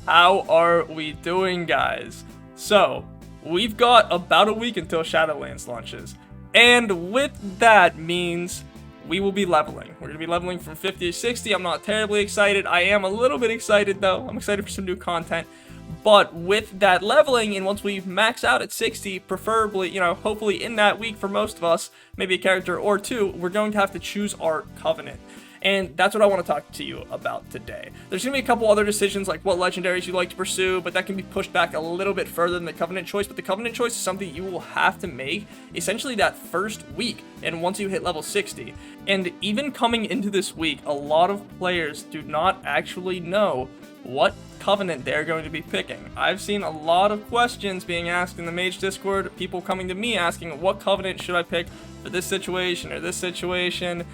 How are we doing, guys? So, we've got about a week until Shadowlands launches, and with that means we will be leveling. We're going to be leveling from 50 to 60. I'm not terribly excited. I am a little bit excited, though. I'm excited for some new content. But with that leveling, and once we max out at 60, preferably, hopefully in that week for most of us, maybe a character or two, we're going to have to choose our Covenant. And that's what I want to talk to you about today. There's going to be a couple other decisions, like what legendaries you'd like to pursue, but that can be pushed back a little bit further than the Covenant choice. But the Covenant choice is something you will have to make essentially that first week, and once you hit level 60. And even coming into this week, a lot of players do not actually know what Covenant they're going to be picking. I've seen a lot of questions being asked in the Mage Discord, people coming to me asking, what Covenant should I pick for this situation or this situation?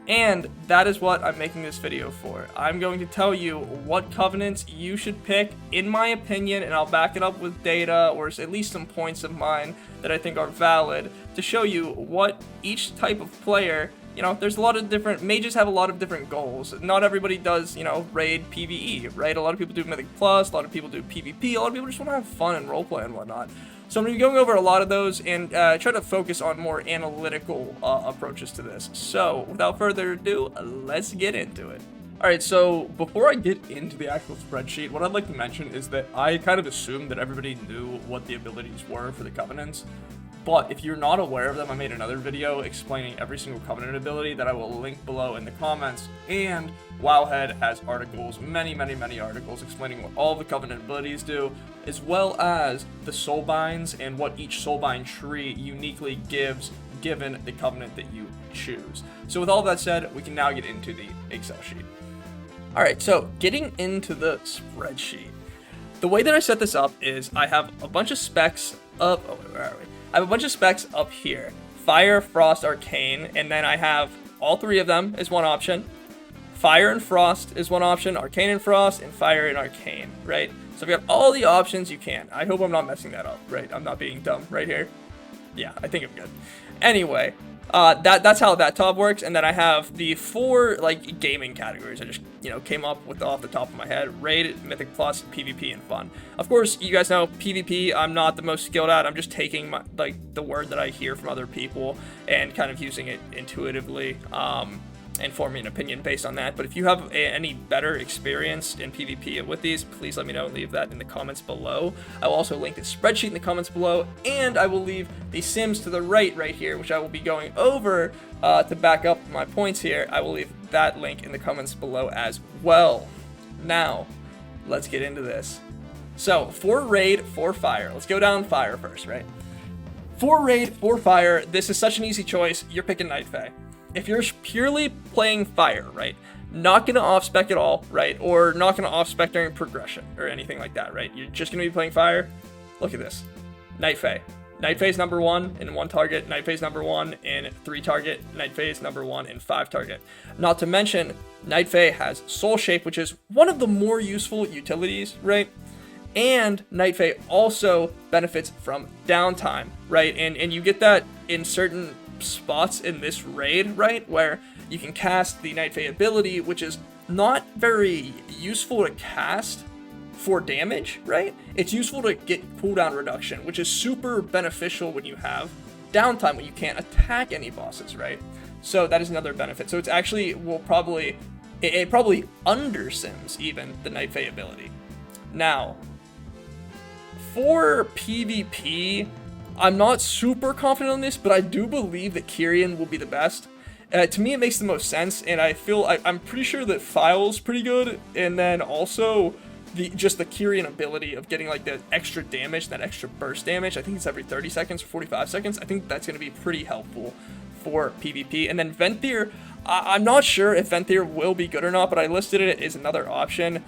And that is what I'm making this video for. I'm going to tell you what Covenants you should pick, in my opinion, and I'll back it up with data, or at least some points of mine that I think are valid, to show you what each type of player, there's a lot of different, mages have a lot of different goals. Not everybody does, raid PvE, right? A lot of people do Mythic Plus, a lot of people do PvP, a lot of people just want to have fun and roleplay and whatnot. So I'm going to be going over a lot of those and try to focus on more analytical approaches to this. So without further ado, let's get into it. Alright, so before I get into the actual spreadsheet, what I'd like to mention is that I kind of assumed that everybody knew what the abilities were for the Covenants. But if you're not aware of them, I made another video explaining every single Covenant ability that I will link below in the comments. And Wowhead has articles, many articles explaining what all the Covenant abilities do, as well as the soulbinds and what each soulbind tree uniquely gives given the Covenant that you choose. So with all that said, we can now get into the Excel sheet. Alright, so getting into the spreadsheet. The way that I set this up is I have a bunch of specs up. Where are we? I have a bunch of specs up here. Fire, Frost, Arcane, and then I have all three of them as one option. Fire and Frost is one option, Arcane and Frost, and Fire and Arcane, right? So I've got all the options you can. I hope I'm not messing that up, right? I'm not being dumb right here. Yeah, I think I'm good. Anyway, that's how that top works, and then I have the four, gaming categories I just, came up with off the top of my head. Raid, Mythic Plus, PvP, and Fun. Of course, you guys know PvP I'm not the most skilled at. I'm just taking, the word that I hear from other people and kind of using it intuitively, and forming an opinion based on that. But if you have any better experience in PvP with these, please let me know and leave that in the comments below. I will also link the spreadsheet in the comments below, and I will leave the sims to the right here, which I will be going over to back up my points here. I will leave that link in the comments below as well. Now, let's get into this. So, for Raid, for Fire, let's go down Fire first, right? For Raid, for Fire, this is such an easy choice. You're picking Night Fae. If you're purely playing Fire, right, not going to off-spec at all, right, or not going to off-spec during progression or anything like that, right, you're just going to be playing Fire, look at this. Night Fae. Night Fae is number 1 in 1 target, Night Fae is number 1 in 3 target, Night Fae is number 1 in 5 target. Not to mention, Night Fae has Soul Shape, which is one of the more useful utilities, right, and Night Fae also benefits from downtime, right, and you get that in certain spots in this raid, right, where you can cast the Night Fae ability, which is not very useful to cast for damage, right? It's useful to get cooldown reduction, which is super beneficial when you have downtime, when you can't attack any bosses, right? So that is another benefit. So it's actually it probably undersims even the Night Fae ability. Now, for PvP, I'm not super confident on this, but I do believe that Kyrian will be the best. To me, it makes the most sense, and I'm pretty sure that File's pretty good, and then also just the Kyrian ability of getting the extra damage, that extra burst damage. I think it's every 30 seconds or 45 seconds. I think that's going to be pretty helpful for PvP. And then Venthyr, I'm not sure if Venthyr will be good or not, but I listed it as another option.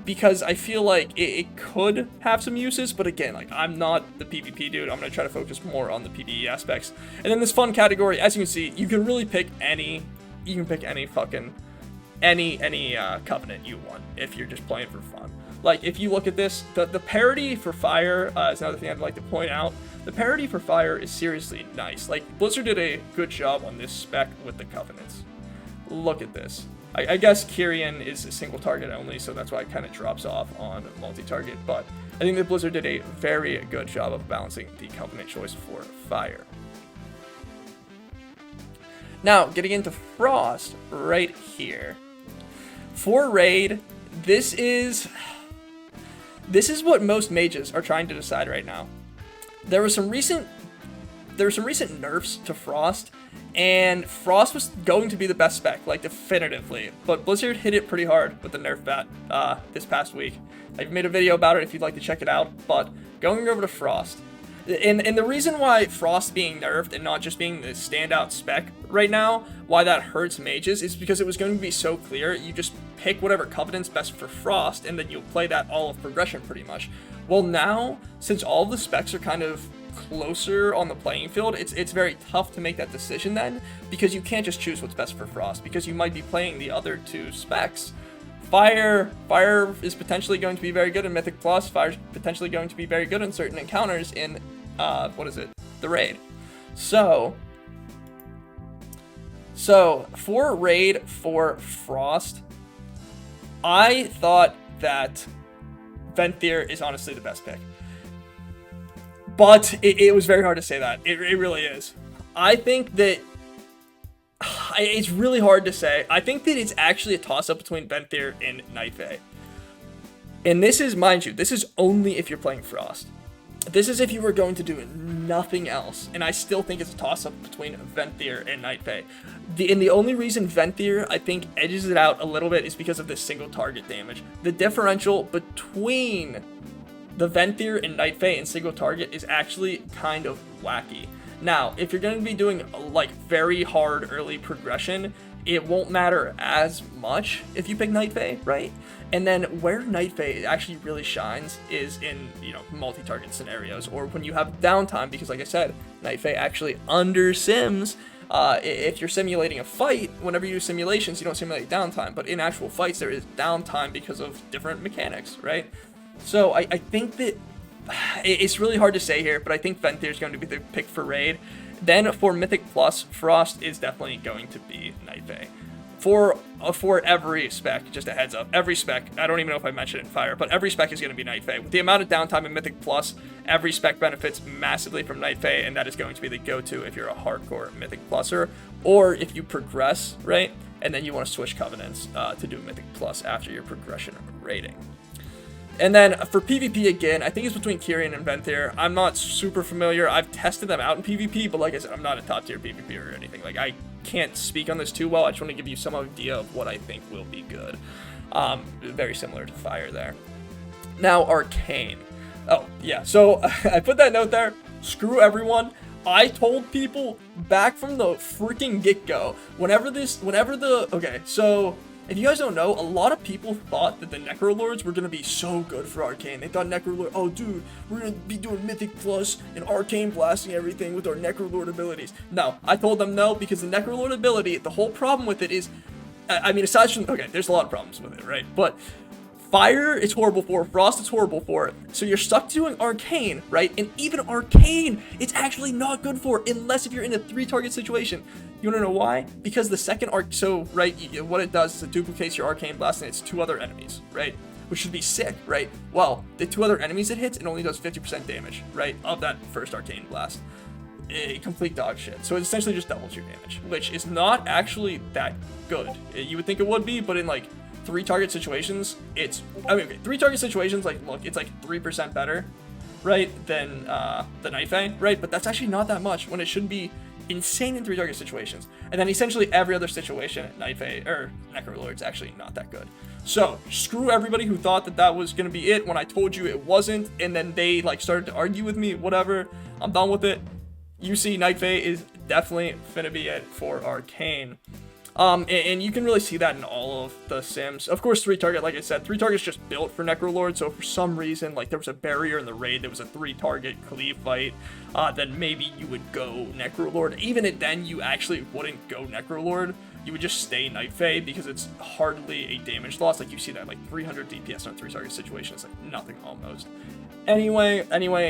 Because I feel like it could have some uses, but again, I'm not the PvP dude. I'm going to try to focus more on the PvE aspects. And then this Fun category, as you can see, you can really pick any fucking Covenant you want if you're just playing for fun. If you look at this, the parity for Fire is another thing I'd like to point out. The parity for Fire is seriously nice. Blizzard did a good job on this spec with the Covenants. Look at this. I guess Kyrian is a single target only, so that's why it kind of drops off on multi-target, but I think that Blizzard did a very good job of balancing the Covenant choice for Fire. Now, getting into Frost right here. For Raid, this is what most mages are trying to decide right now. There were some recent nerfs to Frost, and Frost was going to be the best spec, like definitively, but Blizzard hit it pretty hard with the nerf bat this past week. I've made a video about it if you'd like to check it out, but going over to Frost. And the reason why Frost being nerfed and not just being the standout spec right now, why that hurts mages, is because it was going to be so clear. You just pick whatever Covenant's best for Frost, and then you'll play that all of progression pretty much. Well, now, since all the specs are kind of closer on the playing field, it's very tough to make that decision then, because you can't just choose what's best for Frost, because you might be playing the other two specs. Fire is potentially going to be very good in Mythic Plus. Fire is potentially going to be very good in certain encounters in, the Raid. So for Raid for Frost, I thought that Venthyr is honestly the best pick. But it was very hard to say that. It really is. I think that it's really hard to say. I think that it's actually a toss-up between Venthyr and Night Fae. And this is, mind you, this is only if you're playing Frost. This is if you were going to do nothing else. And I still think it's a toss-up between Venthyr and Night Fae. And the only reason Venthyr, I think, edges it out a little bit is because of this single target damage. The differential between the Venthyr and Night Fae and single target is actually kind of wacky. Now, if you're going to be doing like very hard early progression, it won't matter as much if you pick Night Fae, right? And then where Night Fae actually really shines is in, multi-target scenarios, or when you have downtime, because like I said, Night Fae actually under-sims. If you're simulating a fight, whenever you do simulations, you don't simulate downtime, but in actual fights, there is downtime because of different mechanics, right? So I think that it's really hard to say here, but I think Venthyr is going to be the pick for Raid. Then for Mythic Plus, Frost is definitely going to be Night Fae. For every spec, just a heads up, every spec, I don't even know if I mentioned it in Fire, but every spec is going to be Night Fae. With the amount of downtime in Mythic Plus, every spec benefits massively from Night Fae, and that is going to be the go-to if you're a hardcore Mythic Pluser, or if you progress, right, and then you want to switch Covenants to do Mythic Plus after your progression rating. And then for PvP again, I think it's between Kyrian and Venthyr. I'm not super familiar. I've tested them out in PvP, but like I said, I'm not a top tier PvP or anything. Like, I can't speak on this too well. I just want to give you some idea of what I think will be good. Very similar to Fire there. Now, Arcane. Oh, yeah. So I put that note there. Screw everyone. I told people back from the freaking get-go, okay, so if you guys don't know, a lot of people thought that the Necrolords were going to be so good for Arcane. They thought Necrolord, oh dude, we're going to be doing Mythic Plus and Arcane blasting everything with our Necrolord abilities. No, I told them no, because the Necrolord ability, the whole problem with it is, I mean, aside from, okay, there's a lot of problems with it, right? But Fire it's horrible for, Frost it's horrible for, so you're stuck doing Arcane, right? And even Arcane, it's actually not good for, unless if you're in a 3-target situation. You wanna know why? Because the second right, what it does is it duplicates your Arcane Blast and it's 2 other enemies, right? Which should be sick, right? Well, the 2 other enemies it hits, it only does 50% damage, right? Of that first Arcane Blast. A complete dog shit. So it essentially just doubles your damage, which is not actually that good. You would think it would be, but in like 3-target situations, it's, I mean, okay, 3-target situations, like, look, it's like 3% better, right, than the Night Fae, right, but that's actually not that much, when it should be insane in 3-target situations, and then essentially every other situation, Night Fae, or Necrolord's actually not that good. So, screw everybody who thought that that was gonna be it when I told you it wasn't, and then they, like, started to argue with me, whatever, I'm done with it. You see, Night Fae is definitely finna be it for Arcane. And you can really see that in all of the sims. Of course, 3-target, like I said, 3-target's just built for Necrolord, so for some reason, like, there was a barrier in the raid, there was a 3-target cleave fight, then maybe you would go Necrolord. Even then, you actually wouldn't go Necrolord. You would just stay Night Fae, because it's hardly a damage loss. Like, you see that, like, 300 DPS on a 3-target situation. It's, like, nothing almost. Anyway,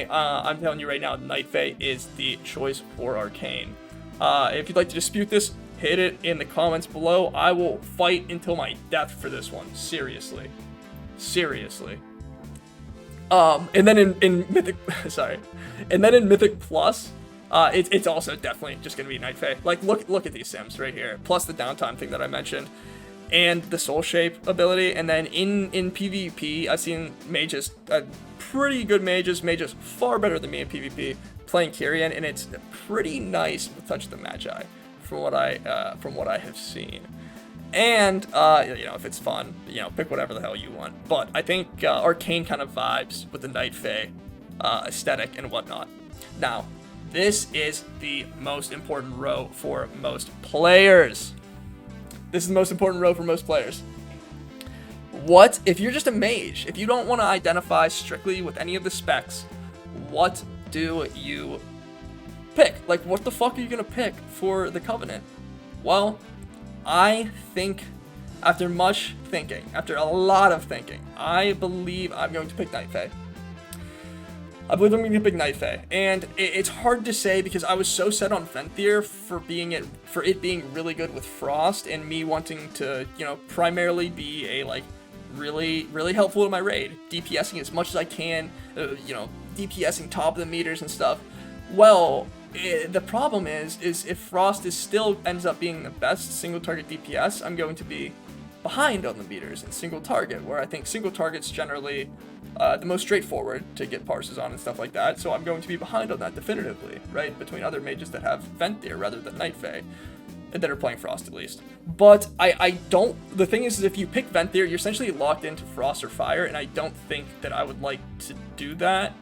I'm telling you right now, Night Fae is the choice for Arcane. If you'd like to dispute this, hit it in the comments below. I will fight until my death for this one. Seriously. And then in Mythic, sorry, and then in Mythic Plus, it's also definitely just gonna be Night Fae. Like, look at these sims right here, plus the downtime thing that I mentioned, and the Soul Shape ability. And then in PvP, I've seen mages, pretty good mages far better than me in PvP, playing Kyrian, and it's pretty nice with Touch of the Magi, from what I have seen. And, if it's fun, pick whatever the hell you want. But I think Arcane kind of vibes with the Night Fae aesthetic and whatnot. Now, this is the most important row for most players. What if you're just a mage? If you don't want to identify strictly with any of the specs, what do you pick? Like, what the fuck are you going to pick for the Covenant? Well, I think, after a lot of thinking, I believe I'm going to pick Night Fae. And it's hard to say because I was so set on Venthyr for it being really good with Frost, and me wanting to, primarily be a, like, really, really helpful in my raid, DPSing as much as I can, DPSing top of the meters and stuff. Well, the problem is if Frost still ends up being the best single target DPS, I'm going to be behind on the meters in single target, where I think single target's generally the most straightforward to get parses on and stuff like that. So I'm going to be behind on that definitively, right? Between other mages that have Venthyr rather than Night Fae, that are playing Frost at least. But the thing is if you pick Venthyr, you're essentially locked into Frost or Fire, and I don't think that I would like to do that.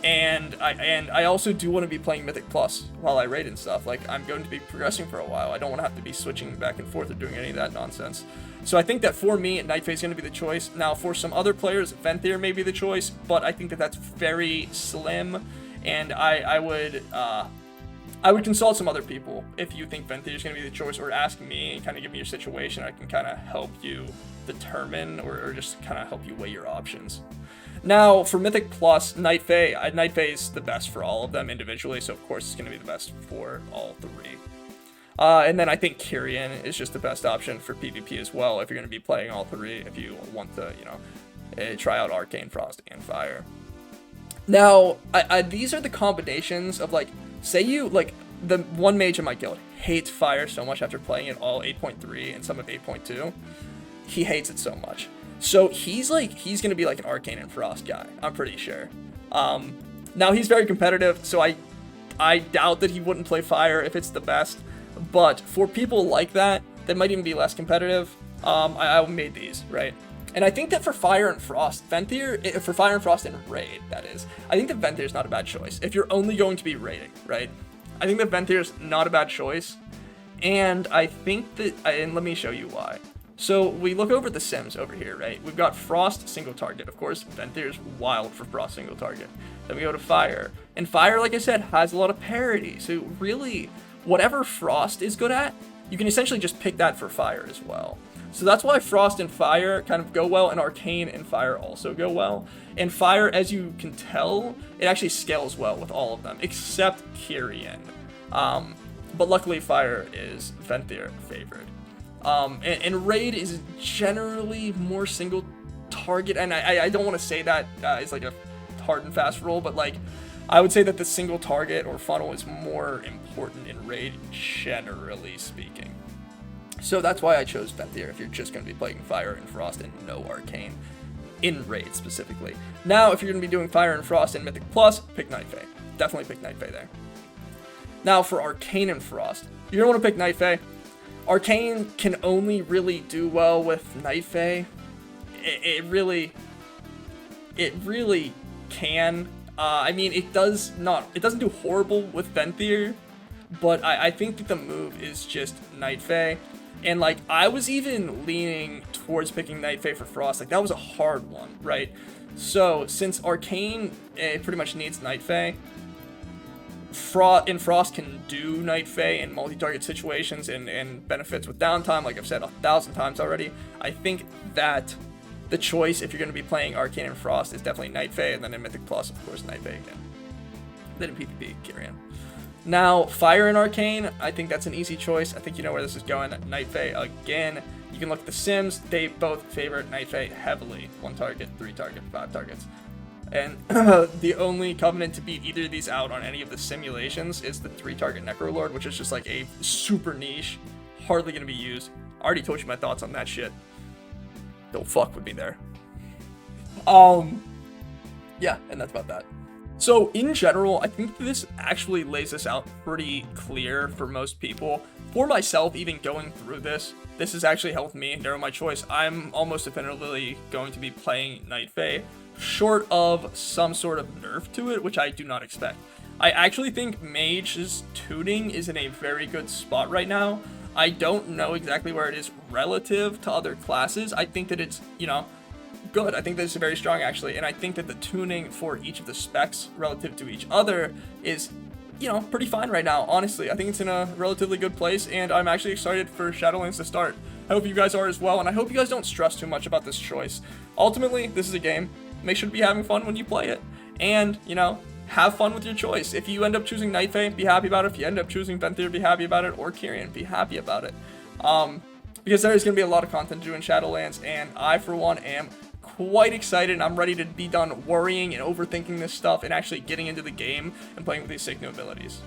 And I also do want to be playing Mythic Plus while I raid and stuff. Like, I'm going to be progressing for a while. I don't want to have to be switching back and forth or doing any of that nonsense. So I think that for me, Night Fae is going to be the choice. Now, for some other players, Venthyr may be the choice, but I think that that's very slim. And I would consult some other people if you think Venthyr is going to be the choice, or ask me and kind of give me your situation. I can kind of help you determine or just kind of help you weigh your options. Now, for Mythic Plus, Night Fae is the best for all of them individually, so of course it's going to be the best for all three. And then I think Kyrian is just the best option for PvP as well, if you're going to be playing all three, if you want to, try out Arcane, Frost, and Fire. Now, these are the combinations of, like, say you, like, the one mage in my guild hates Fire so much after playing it all 8.3 and some of 8.2. He hates it so much. So he's going to be like an Arcane and Frost guy, I'm pretty sure. Now he's very competitive, so I doubt that he wouldn't play Fire if it's the best. But for people like that might even be less competitive, I made these, right? And I think that for Fire and Frost, for Fire and Frost in raid, that is, I think that Venthyr is not a bad choice if you're only going to be raiding, right? I think that Venthyr is not a bad choice, and I think that, and let me show you why. So we look over the sims over here, right? We've got Frost single target. Of course, Venthyr is wild for Frost single target. Then we go to Fire. And Fire, like I said, has a lot of parity. So really, whatever Frost is good at, you can essentially just pick that for Fire as well. So that's why Frost and Fire kind of go well, and Arcane and Fire also go well. And Fire, as you can tell, it actually scales well with all of them, except Kyrian. But luckily, Fire is Venthyr favored. And raid is generally more single target, and I don't want to say that is like a hard and fast rule, but like I would say that the single target or funnel is more important in raid, generally speaking. So that's why I chose Venthyr if you're just going to be playing Fire and Frost and no Arcane in raid specifically. Now, if you're going to be doing Fire and Frost in Mythic Plus, pick Night Fae. Definitely pick Night Fae there. Now, for Arcane and Frost, you're going to want to pick Night Fae. Arcane can only really do well with Night Fae. It really can. I mean, it doesn't do horrible with Venthyr, but I think that the move is just Night Fae. And like, I was even leaning towards picking Night Fae for Frost. Like, that was a hard one, right? So since Arcane pretty much needs Night Fae, Frost can do Night Fae in multi-target situations and benefits with downtime, like I've said 1,000 times already. I think that the choice, if you're going to be playing Arcane and Frost, is definitely Night Fae, and then in Mythic Plus, of course, Night Fae again. Then in PvP, Kyrian. Now, Fire and Arcane, I think that's an easy choice. I think you know where this is going. Night Fae again. You can look at the Sims. They both favor Night Fae heavily. 1 target, 3 target, 5 targets. And the only covenant to beat either of these out on any of the simulations is the 3 target Necrolord, which is just like a super niche, hardly going to be used. I already told you my thoughts on that shit. Don't fuck with me there. Yeah, and that's about that. So in general, I think this actually lays this out pretty clear for most people. For myself, even going through this has actually helped me narrow my choice. I'm almost definitively going to be playing Night Fae, short of some sort of nerf to it, which I do not expect. I actually think Mage's tuning is in a very good spot right now. I don't know exactly where it is relative to other classes. I think that it's, you know, good. I think that it's very strong actually, and I think that the tuning for each of the specs relative to each other is, you know, pretty fine right now. Honestly, I think it's in a relatively good place, and I'm actually excited for Shadowlands to start. I hope you guys are as well, and I hope you guys don't stress too much about this choice. Ultimately, this is a game. Make sure to be having fun when you play it, and, you know, have fun with your choice. If you end up choosing Night Fae, be happy about it. If you end up choosing Venthyr, be happy about it, or Kyrian, be happy about it. Because there is going to be a lot of content to do in Shadowlands, and I, for one, am quite excited, and I'm ready to be done worrying and overthinking this stuff and actually getting into the game and playing with these sick new abilities.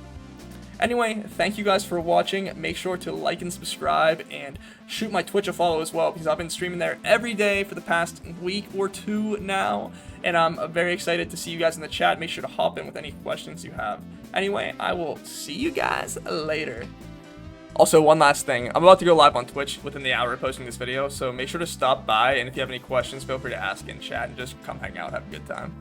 Anyway, thank you guys for watching. Make sure to like and subscribe and shoot my Twitch a follow as well, because I've been streaming there every day for the past week or 2 now, and I'm very excited to see you guys in the chat. Make sure to hop in with any questions you have. Anyway, I will see you guys later. Also, one last thing. I'm about to go live on Twitch within the hour of posting this video, so make sure to stop by, and if you have any questions, feel free to ask in chat and just come hang out, have a good time.